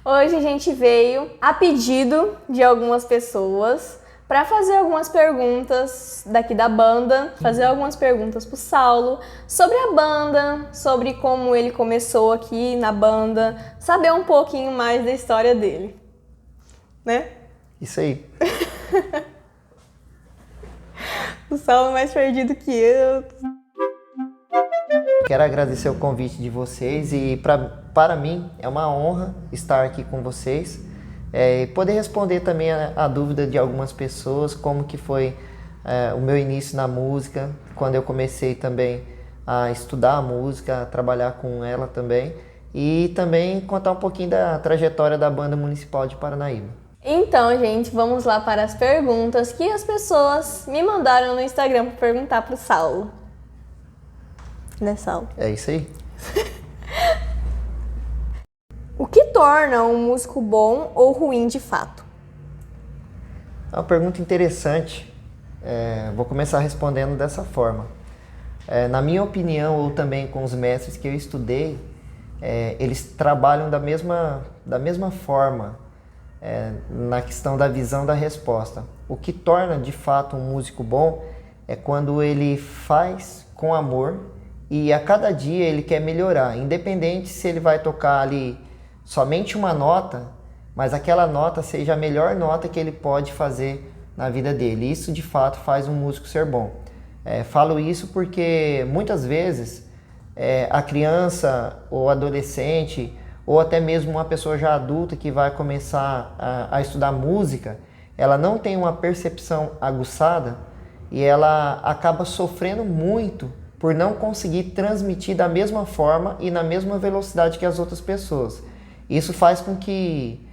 Hoje a gente veio a pedido de algumas pessoas para fazer algumas perguntas daqui da banda, fazer algumas perguntas pro Saulo sobre a banda, sobre como ele começou aqui na banda, saber um pouquinho mais da história dele, né? Isso aí. O Saulo é mais perdido que eu. Quero agradecer o convite de vocês e para mim é uma honra estar aqui com vocês e poder responder também a dúvida de algumas pessoas, como que foi o meu início na música, quando eu comecei também a estudar a música, a trabalhar com ela também e também contar um pouquinho da trajetória da Banda Municipal de Paranaíba. Então, gente, vamos lá para as perguntas que as pessoas me mandaram no Instagram para perguntar pro Saulo. Né, Saulo? É isso aí. O que torna um músico bom ou ruim de fato? É uma pergunta interessante. Vou começar respondendo dessa forma. Na minha opinião, ou também com os mestres que eu estudei, eles trabalham da mesma forma na questão da visão da resposta. O que torna de fato um músico bom é quando ele faz com amor e a cada dia ele quer melhorar, independente se ele vai tocar ali somente uma nota, mas aquela nota seja a melhor nota que ele pode fazer na vida dele. Isso de fato faz um músico ser bom. Falo isso porque muitas vezes a criança ou adolescente ou até mesmo uma pessoa já adulta que vai começar a estudar música, ela não tem uma percepção aguçada e ela acaba sofrendo muito por não conseguir transmitir da mesma forma e na mesma velocidade que as outras pessoas. Isso faz com que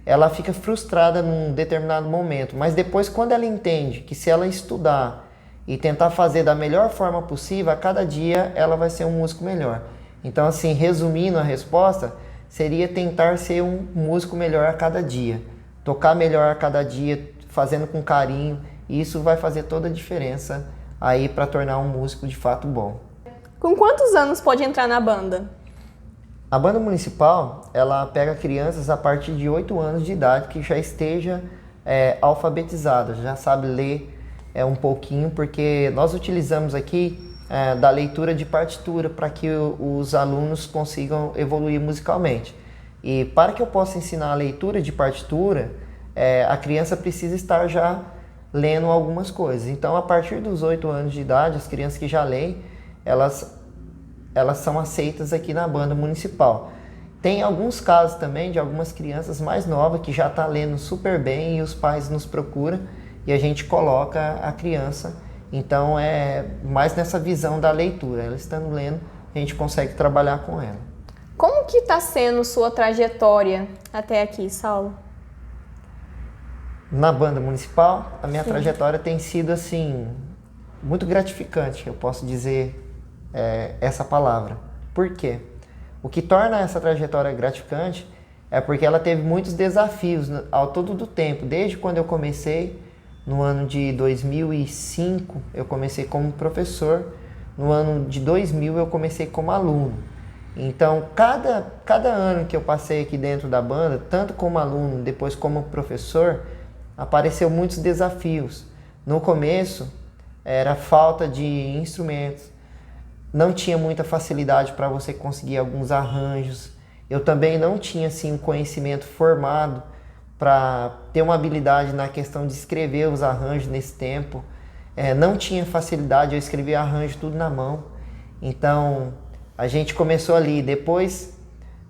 ela fique frustrada num determinado momento, mas depois quando ela entende que se ela estudar e tentar fazer da melhor forma possível, a cada dia ela vai ser um músico melhor. Então assim, resumindo a resposta, seria tentar ser um músico melhor a cada dia, tocar melhor a cada dia, fazendo com carinho, e isso vai fazer toda a diferença aí para tornar um músico de fato bom. Com quantos anos pode entrar na banda? A Banda Municipal, ela pega crianças a partir de 8 anos de idade que já esteja alfabetizada, já sabe ler um pouquinho, porque nós utilizamos aqui da leitura de partitura para que os alunos consigam evoluir musicalmente. E para que eu possa ensinar a leitura de partitura, a criança precisa estar já lendo algumas coisas. Então, a partir dos 8 anos de idade, as crianças que já leem, elas são aceitas aqui na Banda Municipal. Tem alguns casos também de algumas crianças mais novas que já estão lendo super bem e os pais nos procuram e a gente coloca a criança. Então é mais nessa visão da leitura. Ela estando lendo, a gente consegue trabalhar com ela. Como que está sendo sua trajetória até aqui, Saulo? Na Banda Municipal, a minha trajetória tem sido assim muito gratificante, eu posso dizer essa palavra. Por quê? O que torna essa trajetória gratificante é porque ela teve muitos desafios ao todo do tempo. Desde quando eu comecei, no ano de 2005, eu comecei como professor. No ano de 2000, eu comecei como aluno. Então, cada ano que eu passei aqui dentro da banda, tanto como aluno, depois como professor, apareceu muitos desafios. No começo, era falta de instrumentos. Não tinha muita facilidade para você conseguir alguns arranjos. Eu também não tinha assim, um conhecimento formado para ter uma habilidade na questão de escrever os arranjos nesse tempo. Não tinha facilidade, eu escrevia arranjo tudo na mão. Então, a gente começou ali. Depois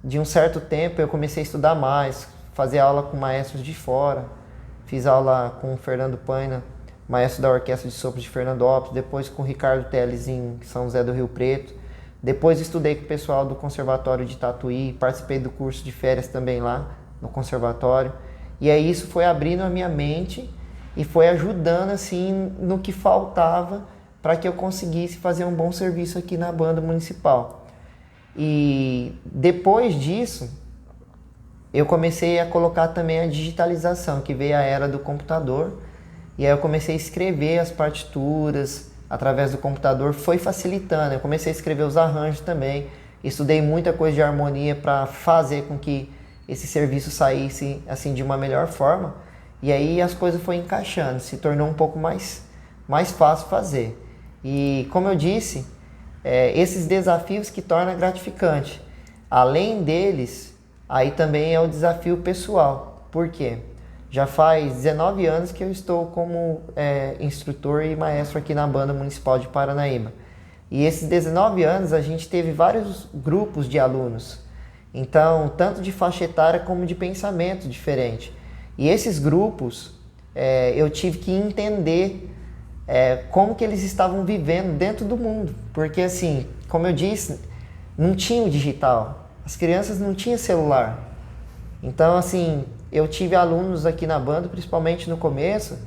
de um certo tempo, eu comecei a estudar mais, fazer aula com maestros de fora. Fiz aula com o Fernando Paina, maestro da Orquestra de Sopro de Fernandópolis, depois com o Ricardo Teles em São José do Rio Preto. Depois estudei com o pessoal do Conservatório de Tatuí, participei do curso de férias também lá no Conservatório. E aí isso foi abrindo a minha mente e foi ajudando assim no que faltava para que eu conseguisse fazer um bom serviço aqui na Banda Municipal. E depois disso, eu comecei a colocar também a digitalização, que veio a era do computador. E aí eu comecei a escrever as partituras através do computador, foi facilitando. Eu comecei a escrever os arranjos também. Estudei muita coisa de harmonia para fazer com que esse serviço saísse assim de uma melhor forma. E aí as coisas foram encaixando, se tornou um pouco mais fácil fazer. E como eu disse, esses desafios que tornam gratificante. Além deles, aí também é o desafio pessoal. Por quê? Já faz 19 anos que eu estou como instrutor e maestro aqui na Banda Municipal de Paranaíba. E esses 19 anos a gente teve vários grupos de alunos. Então, tanto de faixa etária como de pensamento diferente. E esses grupos, eu tive que entender como que eles estavam vivendo dentro do mundo. Porque assim, como eu disse, não tinha o digital. As crianças não tinham celular. Então, assim, eu tive alunos aqui na banda, principalmente no começo,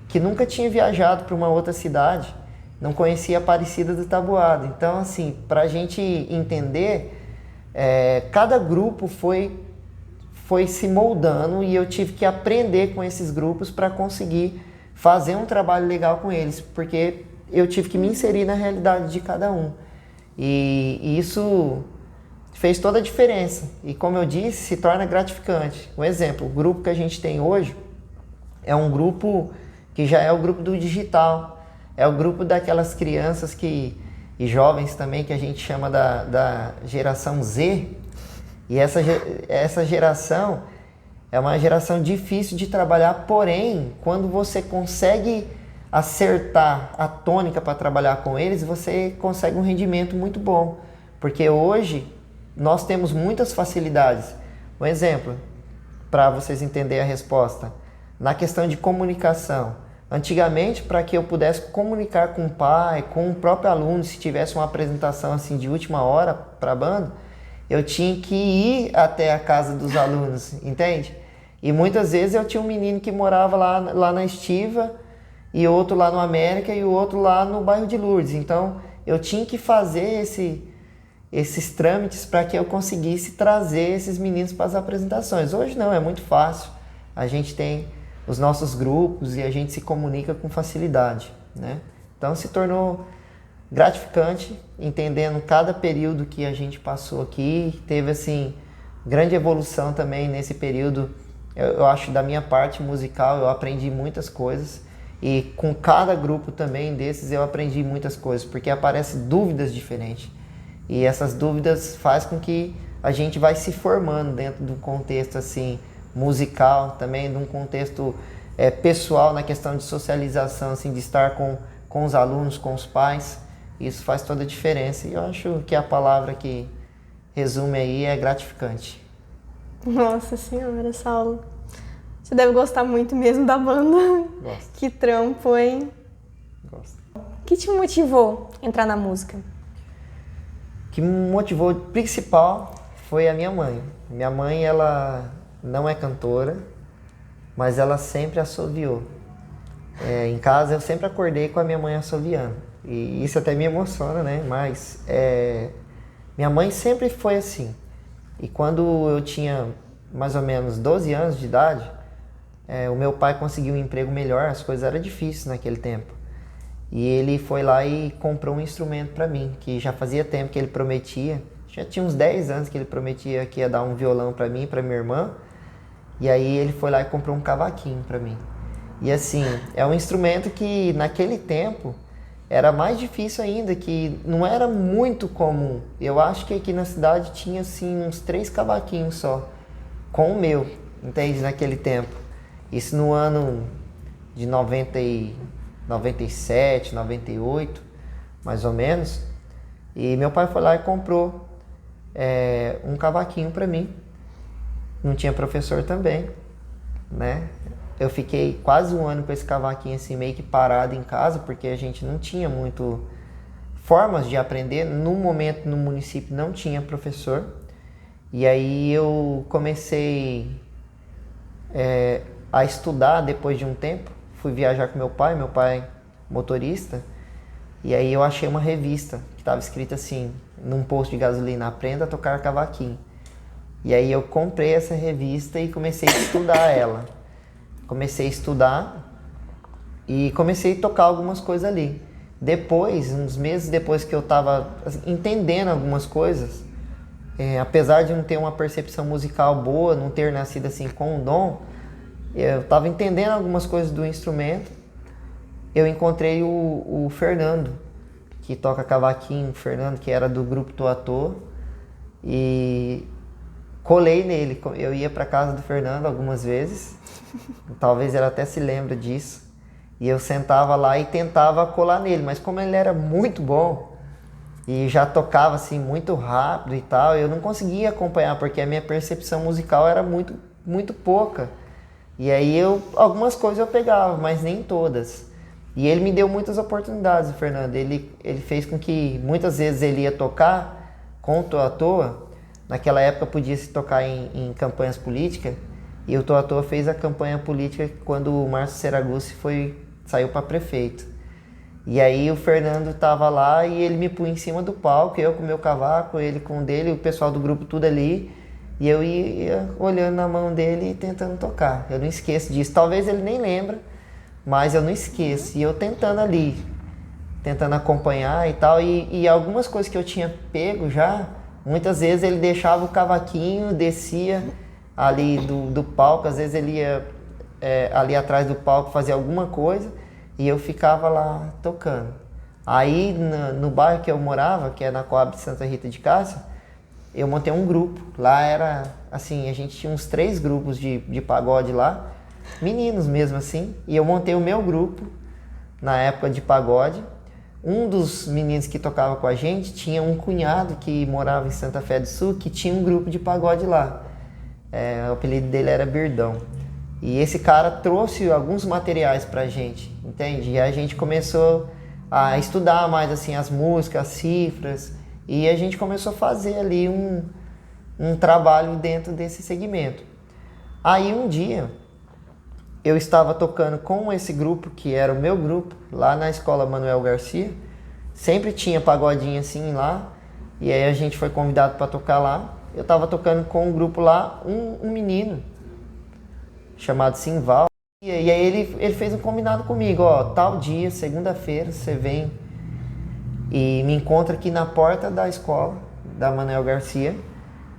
que nunca tinha viajado para uma outra cidade, não conhecia Aparecida do Taboado. Então, assim, para a gente entender, cada grupo foi se moldando e eu tive que aprender com esses grupos para conseguir fazer um trabalho legal com eles, porque eu tive que me inserir na realidade de cada um. E isso fez toda a diferença. E como eu disse, se torna gratificante. Um exemplo, o grupo que a gente tem hoje é um grupo que já é o grupo do digital. É o grupo daquelas crianças e jovens também que a gente chama da geração Z. E essa geração é uma geração difícil de trabalhar, porém, quando você consegue acertar a tônica para trabalhar com eles, você consegue um rendimento muito bom. Porque hoje nós temos muitas facilidades. Um exemplo, para vocês entenderem a resposta, na questão de comunicação. Antigamente, para que eu pudesse comunicar com o pai, com o próprio aluno, se tivesse uma apresentação assim de última hora para a banda, eu tinha que ir até a casa dos alunos, entende? E muitas vezes eu tinha um menino que morava lá na Estiva, e outro lá no América, e o outro lá no bairro de Lourdes. Então, eu tinha que fazer esses trâmites para que eu conseguisse trazer esses meninos para as apresentações. Hoje não, é muito fácil. A gente tem os nossos grupos e a gente se comunica com facilidade, né? Então se tornou gratificante, entendendo cada período que a gente passou aqui. Teve assim grande evolução também nesse período. Eu acho, da minha parte musical, eu aprendi muitas coisas. E com cada grupo também desses eu aprendi muitas coisas, porque aparecem dúvidas diferentes. E essas dúvidas faz com que a gente vai se formando dentro do contexto assim musical, também de um contexto pessoal, na questão de socialização, assim, de estar com os alunos, com os pais. Isso faz toda a diferença. E eu acho que a palavra que resume aí é gratificante. Nossa Senhora, Saulo. Você deve gostar muito mesmo da banda. Gosto. Que trampo, hein? Gosto. O que te motivou a entrar na música? O que me motivou principal foi a minha mãe. Minha mãe, ela não é cantora, mas ela sempre assoviou. Em casa eu sempre acordei com a minha mãe assoviando. E isso até me emociona, né? Mas minha mãe sempre foi assim. E quando eu tinha mais ou menos 12 anos de idade, o meu pai conseguiu um emprego melhor, as coisas eram difíceis naquele tempo. E ele foi lá e comprou um instrumento para mim, que já fazia tempo que ele prometia. Já tinha uns 10 anos que ele prometia que ia dar um violão para mim e para minha irmã. E aí ele foi lá e comprou um cavaquinho para mim. E assim, é um instrumento que naquele tempo era mais difícil ainda, que não era muito comum. Eu acho que aqui na cidade tinha assim uns 3 cavaquinhos só, com o meu, entende? Naquele tempo. Isso no ano de 97, 98, mais ou menos. E meu pai foi lá e comprou um cavaquinho para mim. Não tinha professor também, né? Eu fiquei quase um ano com esse cavaquinho assim meio que parado em casa, porque a gente não tinha muito formas de aprender. No momento no município não tinha professor. E aí eu comecei a estudar depois de um tempo. Fui viajar com meu pai motorista, e aí eu achei uma revista que estava escrita assim, num posto de gasolina: aprenda a tocar cavaquinho. E aí eu comprei essa revista e comecei a estudar ela. Comecei a estudar e comecei a tocar algumas coisas ali. Depois, uns meses depois que eu estava entendendo algumas coisas, apesar de não ter uma percepção musical boa, não ter nascido assim com um dom, eu estava entendendo algumas coisas do instrumento. Eu encontrei o Fernando, que toca cavaquinho, o Fernando, que era do grupo Tô à Toa, e colei nele. Eu ia para casa do Fernando algumas vezes, talvez ele até se lembre disso, e eu sentava lá e tentava colar nele, mas como ele era muito bom e já tocava assim muito rápido e tal, eu não conseguia acompanhar porque a minha percepção musical era muito, muito pouca. E aí algumas coisas eu pegava, mas nem todas. E ele me deu muitas oportunidades, o Fernando. Ele fez com que muitas vezes ele ia tocar com o Tô à Toa. Naquela época podia se tocar em campanhas políticas. E o Tô à Toa fez a campanha política quando o Márcio Seraguchi saiu para prefeito. E aí o Fernando estava lá e ele me punha em cima do palco, eu com o meu cavaco, ele com o dele, o pessoal do grupo tudo ali. E eu ia olhando na mão dele e tentando tocar. Eu não esqueço disso. Talvez ele nem lembra, mas eu não esqueço. E eu tentando ali, tentando acompanhar e tal. E algumas coisas que eu tinha pego já, muitas vezes ele deixava o cavaquinho, descia ali do palco. Às vezes ele ia ali atrás do palco fazer alguma coisa e eu ficava lá tocando. Aí no bairro que eu morava, que é na Coab de Santa Rita de Cássia, eu montei um grupo. Lá era, assim, a gente tinha uns 3 grupos de pagode lá, meninos mesmo assim, e eu montei o meu grupo na época de pagode. Um dos meninos que tocava com a gente tinha um cunhado que morava em Santa Fé do Sul, que tinha um grupo de pagode lá. O apelido dele era Birdão. E esse cara trouxe alguns materiais pra gente, entende? E a gente começou a estudar mais assim as músicas, as cifras, e a gente começou a fazer ali um trabalho dentro desse segmento. Aí um dia eu estava tocando com esse grupo, que era o meu grupo, lá na escola Manuel Garcia. Sempre tinha pagodinho assim lá, e aí a gente foi convidado para tocar lá. Eu estava tocando com um grupo lá, um menino chamado Simval. E aí ele fez um combinado comigo, ó, tal dia, segunda-feira, você vem e me encontra aqui na porta da escola da Manuel Garcia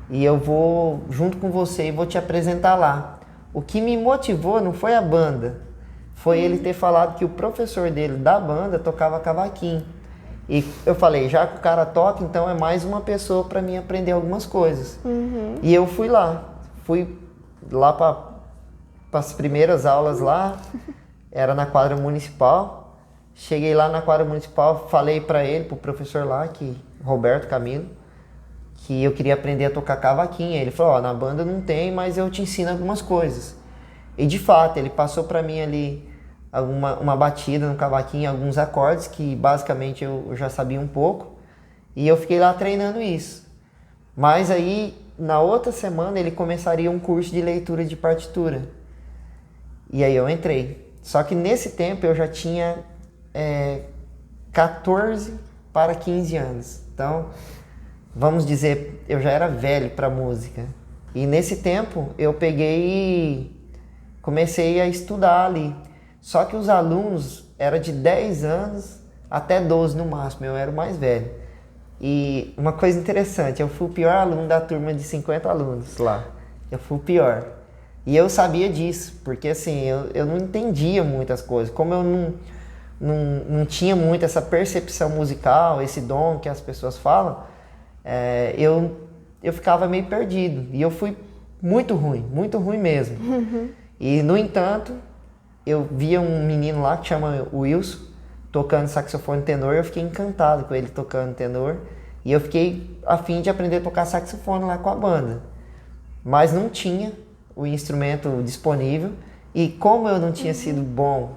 e eu vou junto com você e vou te apresentar lá. O que me motivou não foi a banda, foi ele ter falado que o professor dele da banda tocava cavaquinho. E eu falei, já que o cara toca, então é mais uma pessoa para mim aprender algumas coisas. E eu fui lá para as primeiras aulas lá, era na quadra municipal. Cheguei lá na quadra municipal, falei para ele, pro professor lá, Roberto Camilo, que eu queria aprender a tocar cavaquinho. Ele falou, ó, na banda não tem, mas eu te ensino algumas coisas. E de fato, ele passou para mim ali uma batida no cavaquinho, alguns acordes, que basicamente eu já sabia um pouco. E eu fiquei lá treinando isso. Mas aí, na outra semana, ele começaria um curso de leitura de partitura. E aí eu entrei. Só que nesse tempo eu já tinha 14 para 15 anos. Então, vamos dizer, eu já era velho para música. E nesse tempo eu peguei e comecei a estudar ali. Só que os alunos eram de 10 anos até 12 no máximo, eu era o mais velho. E uma coisa interessante, eu fui o pior aluno da turma de 50 alunos lá. Eu fui o pior. E eu sabia disso, porque assim, eu não entendia muitas coisas. Como eu não tinha muito essa percepção musical, esse dom que as pessoas falam, eu ficava meio perdido. E eu fui muito ruim mesmo. E, no entanto, eu via um menino lá que chama Wilson, tocando saxofone tenor, e eu fiquei encantado com ele tocando tenor. E eu fiquei a fim de aprender a tocar saxofone lá com a banda. Mas não tinha o instrumento disponível. E como eu não tinha sido bom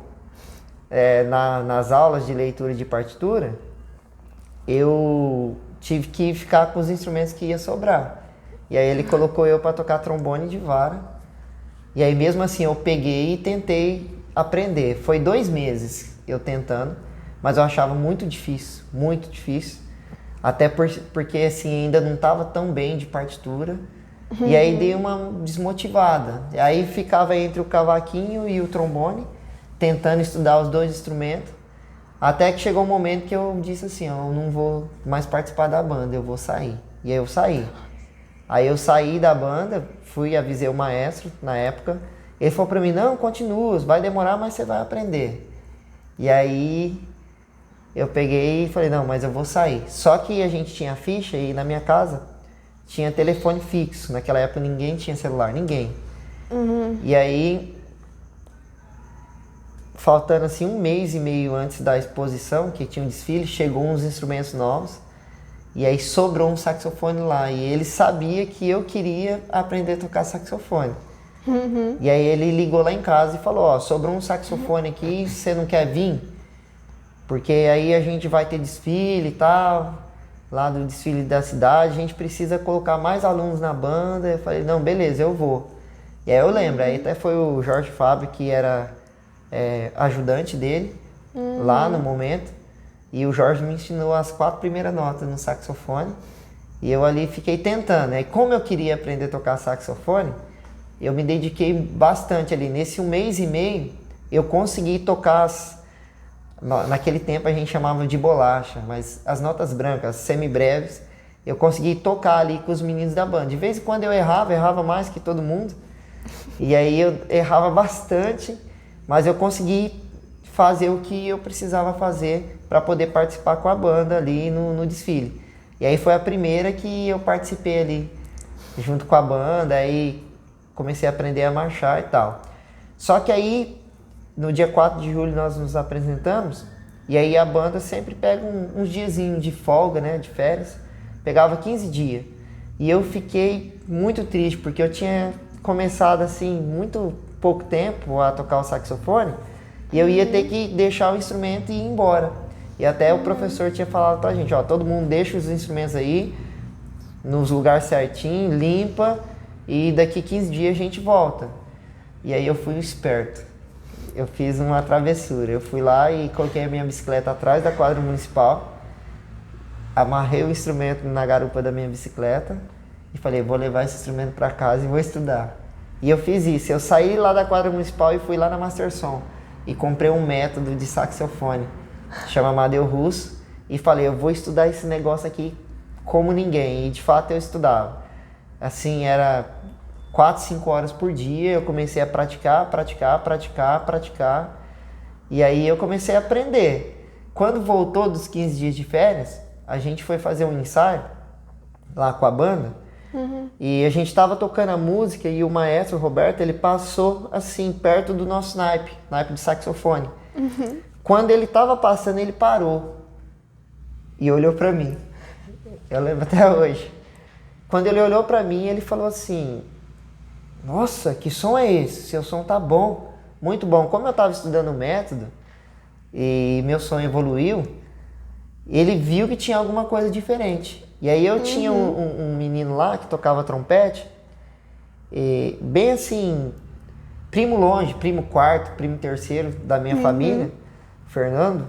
nas aulas de leitura de partitura, eu tive que ficar com os instrumentos que ia sobrar. E aí ele colocou eu para tocar trombone de vara. E aí mesmo assim eu peguei e tentei aprender. Foi 2 meses eu tentando, mas eu achava muito difícil, muito difícil. Até porque assim ainda não estava tão bem de partitura. E aí dei uma desmotivada. E aí ficava entre o cavaquinho e o trombone, tentando estudar os 2 instrumentos. Até que chegou um momento que eu disse assim, eu não vou mais participar da banda, eu vou sair. E aí eu saí. Aí eu saí da banda, fui avisei o maestro na época. Ele falou pra mim, não, continua, vai demorar, mas você vai aprender. E aí eu peguei e falei, não, mas eu vou sair. Só que a gente tinha ficha e na minha casa tinha telefone fixo. Naquela época ninguém tinha celular, ninguém. E aí, faltando assim 1 mês e meio antes da exposição, que tinha um desfile, chegou uns instrumentos novos. E aí sobrou um saxofone lá. E ele sabia que eu queria aprender a tocar saxofone. E aí ele ligou lá em casa e falou, ó, sobrou um saxofone aqui, você não quer vir? Porque aí a gente vai ter desfile e tal, lá do desfile da cidade, a gente precisa colocar mais alunos na banda. Eu falei, não, beleza, eu vou. E aí eu lembro, aí até foi o Jorge Fábio, que era ajudante dele, lá no momento. E o Jorge me ensinou as 4 primeiras notas no saxofone. E eu ali fiquei tentando. E como eu queria aprender a tocar saxofone, eu me dediquei bastante ali. Nesse 1 mês e meio, eu consegui tocar naquele tempo a gente chamava de bolacha, mas as notas brancas, semibreves, eu consegui tocar ali com os meninos da banda. De vez em quando eu errava mais que todo mundo. E aí eu errava bastante, mas eu consegui fazer o que eu precisava fazer para poder participar com a banda ali no desfile. E aí foi a primeira que eu participei ali junto com a banda, aí comecei a aprender a marchar e tal. Só que aí no dia 4 de julho nós nos apresentamos e aí a banda sempre pega uns diazinhos de folga, né, de férias, pegava 15 dias. E eu fiquei muito triste porque eu tinha começado assim muito pouco tempo a tocar o saxofone e eu ia ter que deixar o instrumento e ir embora. E até o professor tinha falado pra gente, ó, todo mundo deixa os instrumentos aí nos lugares certinho, limpa e daqui 15 dias a gente volta. E aí eu fui esperto. Eu fiz uma travessura. Eu fui lá e coloquei a minha bicicleta atrás da quadra municipal, amarrei o instrumento na garupa da minha bicicleta e falei, vou levar esse instrumento para casa e vou estudar. E eu fiz isso. Eu saí lá da quadra municipal e fui lá na Masterson e comprei um método de saxofone, chama Amadeu Russo, e falei, eu vou estudar esse negócio aqui como ninguém. E de fato eu estudava. Assim, era 4, 5 horas por dia, eu comecei a praticar. E aí eu comecei a aprender. Quando voltou dos 15 dias de férias, a gente foi fazer um ensaio lá com a banda. E a gente estava tocando a música e o maestro, o Roberto, ele passou assim, perto do nosso naipe de saxofone. Quando ele estava passando, ele parou e olhou para mim. Eu lembro até hoje. Quando ele olhou para mim, ele falou assim, nossa, que som é esse? Seu som tá bom, muito bom. Como eu estava estudando o método e meu som evoluiu, ele viu que tinha alguma coisa diferente. E aí eu tinha um menino lá que tocava trompete, bem assim, primo longe, primo quarto, primo terceiro da minha família, Fernando.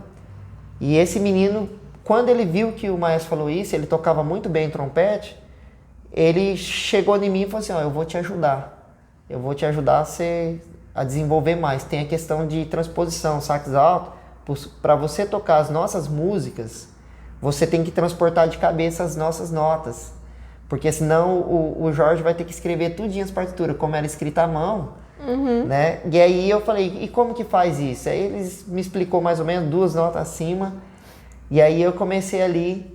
E esse menino, quando ele viu que o maestro falou isso, ele tocava muito bem trompete, ele chegou em mim e falou assim, ó, eu vou te ajudar. Eu vou te ajudar a desenvolver mais. Tem a questão de transposição, sax alto. Para você tocar as nossas músicas, você tem que transportar de cabeça as nossas notas. Porque senão o Jorge vai ter que escrever tudinho as partituras, como era escrita à mão. Né? E aí eu falei, e como que faz isso? Aí eles me explicou mais ou menos 2 notas acima. E aí eu comecei ali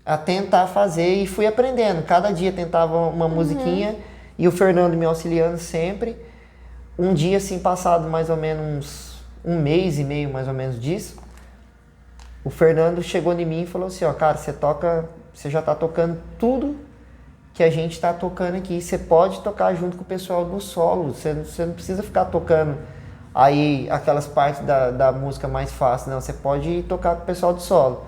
a tentar fazer e fui aprendendo. Cada dia tentava uma musiquinha e o Fernando me auxiliando sempre. Um dia, assim, passado mais ou menos 1 mês e meio mais ou menos disso, o Fernando chegou em mim e falou assim, ó, cara, você já tá tocando tudo que a gente tá tocando aqui. Você pode tocar junto com o pessoal do solo. Você não precisa ficar tocando aí aquelas partes da música mais fácil, não. Você pode tocar com o pessoal do solo.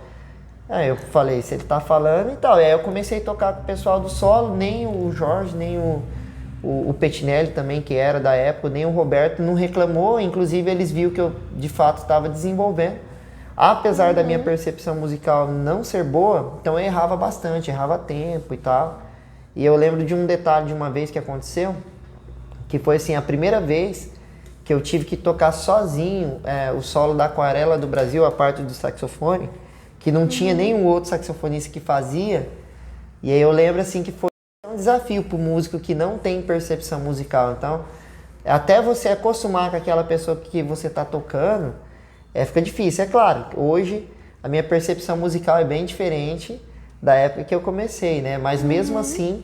Aí eu falei, se ele tá falando e tal. E aí eu comecei a tocar com o pessoal do solo, nem o Jorge, nem o Petinelli também, que era da época, nem o Roberto não reclamou. Inclusive eles viram que eu de fato estava desenvolvendo. Apesar da minha percepção musical não ser boa, então eu errava bastante, errava tempo e tal. E eu lembro de um detalhe de uma vez que aconteceu, que foi assim, a primeira vez que eu tive que tocar sozinho o solo da Aquarela do Brasil, a parte do saxofone, que não tinha nenhum outro saxofonista que fazia. E aí eu lembro assim que foi um desafio para o músico que não tem percepção musical. Então, até você acostumar com aquela pessoa que você está tocando, fica difícil. É claro, hoje a minha percepção musical é bem diferente da época que eu comecei, né? Mas mesmo assim,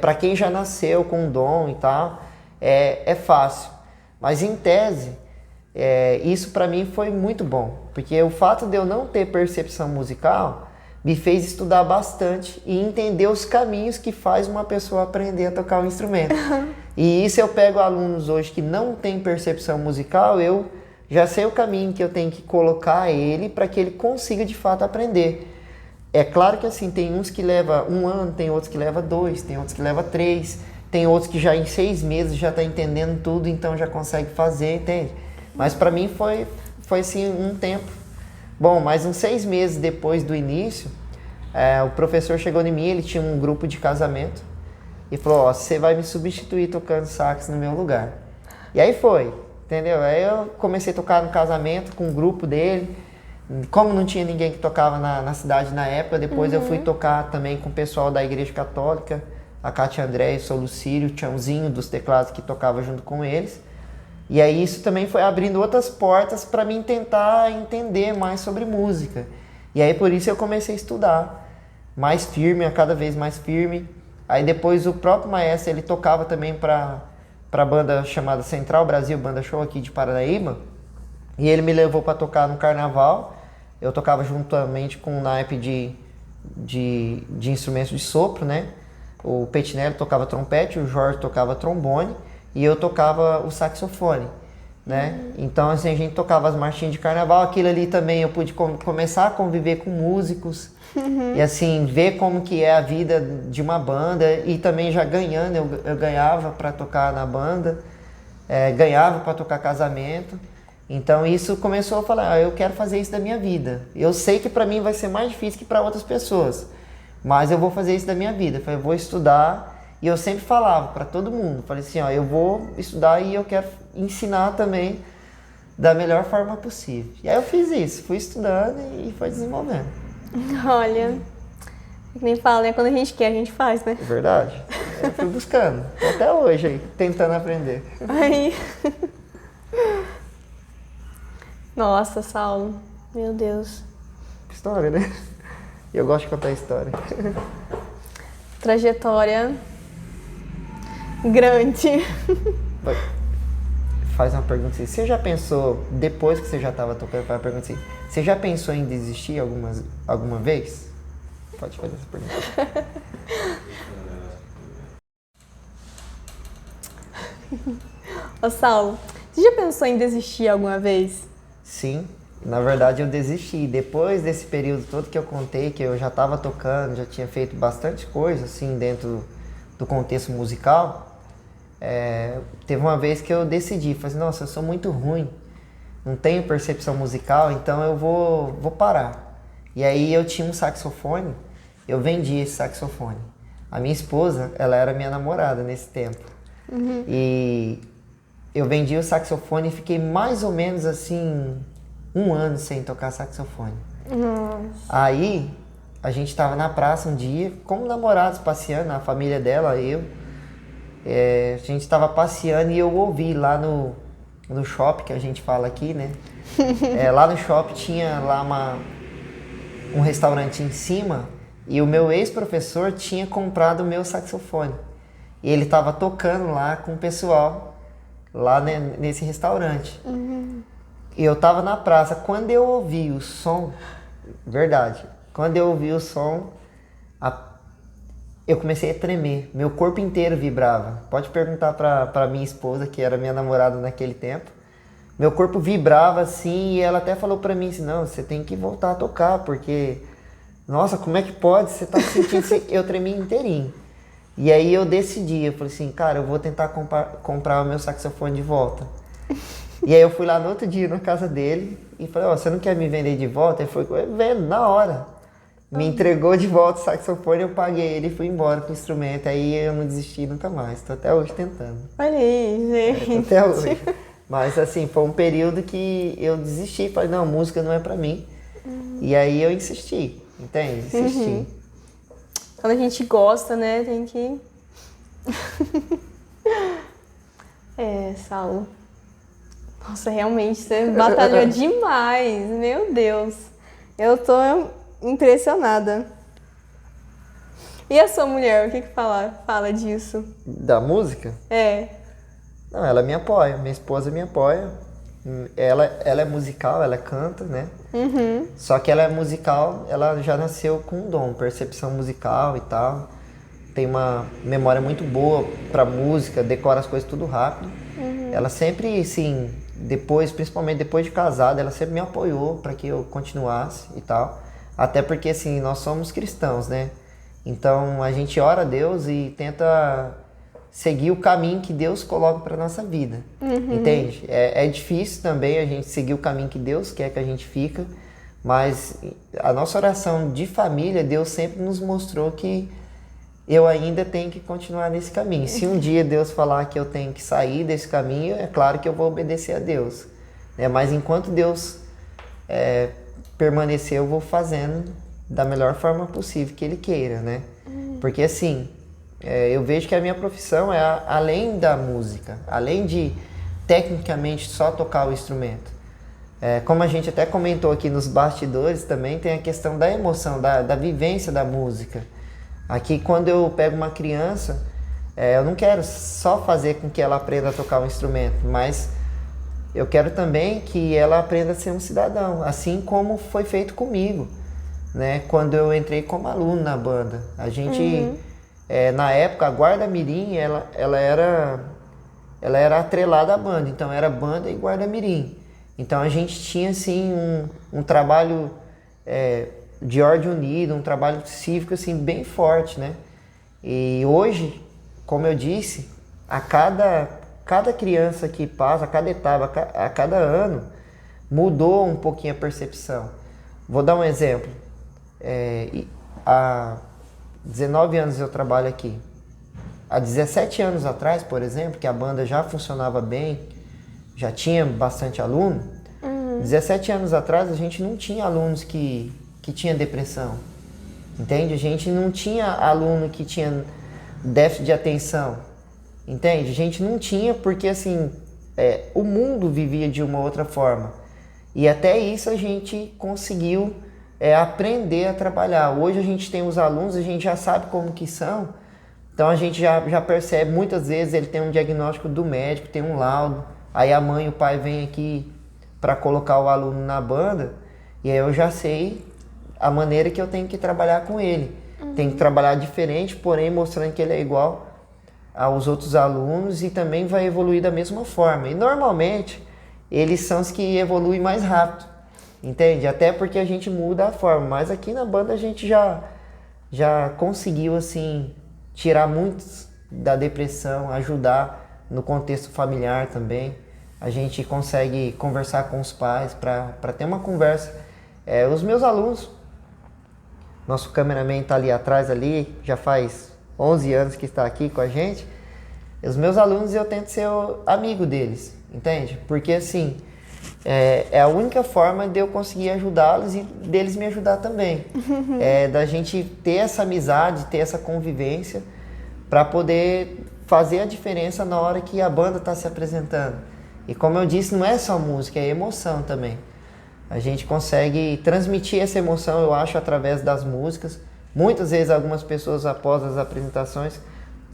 para quem já nasceu com um dom e tal, é fácil. Mas em tese, isso para mim foi muito bom, porque o fato de eu não ter percepção musical me fez estudar bastante e entender os caminhos que faz uma pessoa aprender a tocar um instrumento. E isso eu pego alunos hoje que não têm percepção musical, eu já sei o caminho que eu tenho que colocar ele para que ele consiga de fato aprender. É claro que assim, tem uns que leva 1 ano, tem outros que leva 2, tem outros que leva 3, tem outros que já em 6 meses já está entendendo tudo, então já consegue fazer, entende? Mas para mim foi assim um tempo. Bom, mais uns 6 meses depois do início, o professor chegou em mim, ele tinha um grupo de casamento e falou, ó, você vai me substituir tocando sax no meu lugar. E aí foi, entendeu? Aí eu comecei a tocar no casamento com o grupo dele. Como não tinha ninguém que tocava na cidade na época, depois eu fui tocar também com o pessoal da Igreja Católica, a Cátia André, o Sou Lucílio, o Tiãozinho dos teclados que tocava junto com eles. E aí isso também foi abrindo outras portas para mim tentar entender mais sobre música. E aí por isso eu comecei a estudar mais firme, a cada vez mais firme. Aí depois o próprio maestro, ele tocava também para a banda chamada Central Brasil, banda show aqui de Paranaíba. E ele me levou para tocar no carnaval. Eu tocava juntamente com um naipe de instrumentos de sopro, né? O Petinelli tocava trompete, o Jorge tocava trombone e eu tocava o saxofone, né? Então, assim, a gente tocava as marchinhas de carnaval. Aquilo ali também eu pude começar a conviver com músicos e, assim, ver como que é a vida de uma banda. E também já ganhando, eu ganhava para tocar na banda, ganhava para tocar casamento. Então, isso começou a falar, eu quero fazer isso da minha vida. Eu sei que para mim vai ser mais difícil que para outras pessoas, mas eu vou fazer isso da minha vida. Eu vou estudar. E eu sempre falava para todo mundo, falei assim, ó, eu vou estudar e eu quero ensinar também da melhor forma possível. E aí eu fiz isso, fui estudando e foi desenvolvendo. Olha, que nem fala, né? Quando a gente quer, a gente faz, né? É verdade. Eu fui buscando, até hoje aí, tentando aprender. Aí... Nossa, Saulo, meu Deus. História, né? Eu gosto de contar história. Trajetória... grande. Faz uma pergunta assim, você já pensou, depois que você já estava tocando, faz uma pergunta assim, você já pensou em desistir alguma vez? Pode fazer essa pergunta. Ô Saulo, você já pensou em desistir alguma vez? Sim, na verdade eu desisti. Depois desse período todo que eu contei, que eu já estava tocando, já tinha feito bastante coisa assim dentro do contexto musical, teve uma vez que eu decidi, falei, nossa, eu sou muito ruim, não tenho percepção musical, então eu vou parar. E aí eu tinha um saxofone, eu vendi esse saxofone. A minha esposa, ela era minha namorada nesse tempo. E eu vendi o saxofone e fiquei mais ou menos assim 1 ano sem tocar saxofone. Aí a gente estava na praça um dia, como namorados, passeando, a família dela, eu. A gente estava passeando e eu ouvi lá no shopping, que a gente fala aqui, né? Lá no shopping tinha lá um restaurante em cima e o meu ex-professor tinha comprado o meu saxofone. E ele estava tocando lá com o pessoal, lá nesse restaurante. E eu estava na praça. Quando eu ouvi o som, verdade, quando eu ouvi o som, eu comecei a tremer, meu corpo inteiro vibrava. Pode perguntar para minha esposa, que era minha namorada naquele tempo. Meu corpo vibrava assim e ela até falou para mim assim, não, você tem que voltar a tocar, porque, nossa, como é que pode? Você tá sentindo assim? Eu tremi inteirinho. E aí eu decidi, eu falei assim, cara, eu vou tentar comprar o meu saxofone de volta. E aí eu fui lá no outro dia na casa dele e falei, ó, você não quer me vender de volta? Ele foi vendo na hora. Me entregou de volta o saxofone, eu paguei ele e fui embora com o instrumento. Aí eu não desisti nunca mais. Tô até hoje tentando. Olha aí, gente. Até hoje. Mas assim, foi um período que eu desisti. Falei, não, música não é pra mim. E aí eu insisti, entende? Insisti. Quando a gente gosta, né, tem que Saulo. Nossa, realmente você batalhou demais. Meu Deus. Eu tô impressionada. E a sua mulher, o que fala disso? Da música? Não, ela me apoia, minha esposa me apoia. Ela é musical, ela canta, né? Uhum. Só que ela é musical, ela já nasceu com um dom, percepção musical e tal. Tem uma memória muito boa pra música, decora as coisas tudo rápido. Uhum. Ela sempre, assim, principalmente depois de casada, ela sempre me apoiou para que eu continuasse e tal. Até porque, assim, nós somos cristãos, né? Então a gente ora a Deus e tenta seguir o caminho que Deus coloca para nossa vida, entende? É difícil também a gente seguir o caminho que Deus quer que a gente fica, mas a nossa oração de família, Deus sempre nos mostrou que eu ainda tenho que continuar nesse caminho. Se um dia Deus falar que eu tenho que sair desse caminho, é claro que eu vou obedecer a Deus, né? Mas enquanto Deus permanecer, eu vou fazendo da melhor forma possível que Ele queira, né? Porque assim, eu vejo que a minha profissão é além da música, além de tecnicamente só tocar o instrumento. Como a gente até comentou aqui nos bastidores, também tem a questão da emoção, da vivência da música. Aqui, quando eu pego uma criança, eu não quero só fazer com que ela aprenda a tocar um instrumento, mas eu quero também que ela aprenda a ser um cidadão, assim como foi feito comigo, né? Quando eu entrei como aluno na banda. A gente, na época, a Guarda Mirim, ela era atrelada à banda, então era banda e Guarda Mirim. Então a gente tinha, assim, um trabalho de ordem unida, um trabalho cívico, assim, bem forte, né? E hoje, como eu disse, a cada criança que passa, a cada etapa, a cada ano, mudou um pouquinho a percepção. Vou dar um exemplo. Há 19 anos eu trabalho aqui. Há 17 anos atrás, por exemplo, que a banda já funcionava bem, já tinha bastante aluno, 17 anos atrás a gente não tinha alunos que tinha depressão, entende? A gente não tinha aluno que tinha déficit de atenção, entende? A gente não tinha porque, assim, o mundo vivia de uma outra forma. E até isso a gente conseguiu aprender a trabalhar. Hoje a gente tem os alunos, a gente já sabe como que são, então a gente já percebe, muitas vezes ele tem um diagnóstico do médico, tem um laudo, aí a mãe e o pai vêm aqui para colocar o aluno na banda, e aí eu já sei a maneira que eu tenho que trabalhar com ele. Tem que trabalhar diferente, porém mostrando que ele é igual aos outros alunos e também vai evoluir da mesma forma. E normalmente eles são os que evoluem mais rápido, entende? Até porque a gente muda a forma, mas aqui na banda a gente já conseguiu, assim, tirar muitos da depressão, ajudar no contexto familiar também. A gente consegue conversar com os pais para ter uma conversa. Os meus alunos, nosso cameraman está ali atrás, ali, já faz 11 anos que está aqui com a gente. Os meus alunos, eu tento ser o amigo deles, entende? Porque, assim, é a única forma de eu conseguir ajudá-los e deles me ajudar também. Da gente ter essa amizade, ter essa convivência para poder fazer a diferença na hora que a banda está se apresentando. E como eu disse, não é só música, é emoção também. A gente consegue transmitir essa emoção, eu acho, através das músicas. Muitas vezes algumas pessoas, após as apresentações,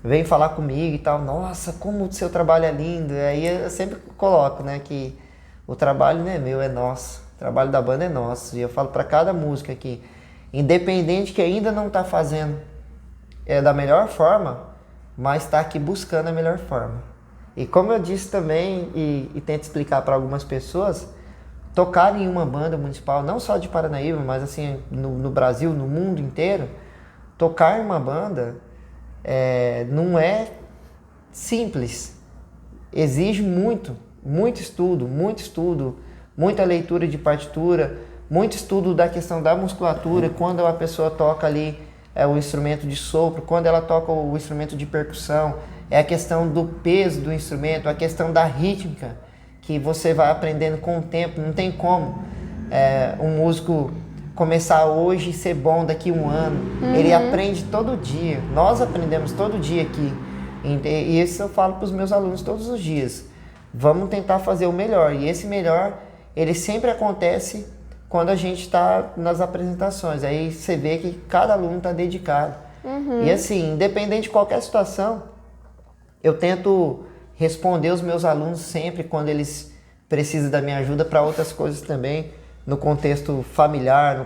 vêm falar comigo e tal. Nossa, como o seu trabalho é lindo. E aí eu sempre coloco, né, que o trabalho não é meu, é nosso. O trabalho da banda é nosso. E eu falo para cada música que, independente que ainda não está fazendo da melhor forma, mas está aqui buscando a melhor forma. E como eu disse também, e tento explicar para algumas pessoas, tocar em uma banda municipal, não só de Paranaíba, mas assim no Brasil, no mundo inteiro, tocar em uma banda não é simples. Exige muito estudo, muita leitura de partitura, muito estudo da questão da musculatura, quando a pessoa toca ali o instrumento de sopro, quando ela toca o instrumento de percussão, é a questão do peso do instrumento, a questão da rítmica, que você vai aprendendo com o tempo. Não tem como um músico começar hoje e ser bom daqui a um ano. Ele aprende todo dia. Nós aprendemos todo dia aqui. E isso eu falo para os meus alunos todos os dias. Vamos tentar fazer o melhor. E esse melhor, ele sempre acontece quando a gente está nas apresentações. Aí você vê que cada aluno está dedicado. E assim, independente de qualquer situação, eu tento responder os meus alunos sempre quando eles precisam da minha ajuda para outras coisas também, no contexto familiar,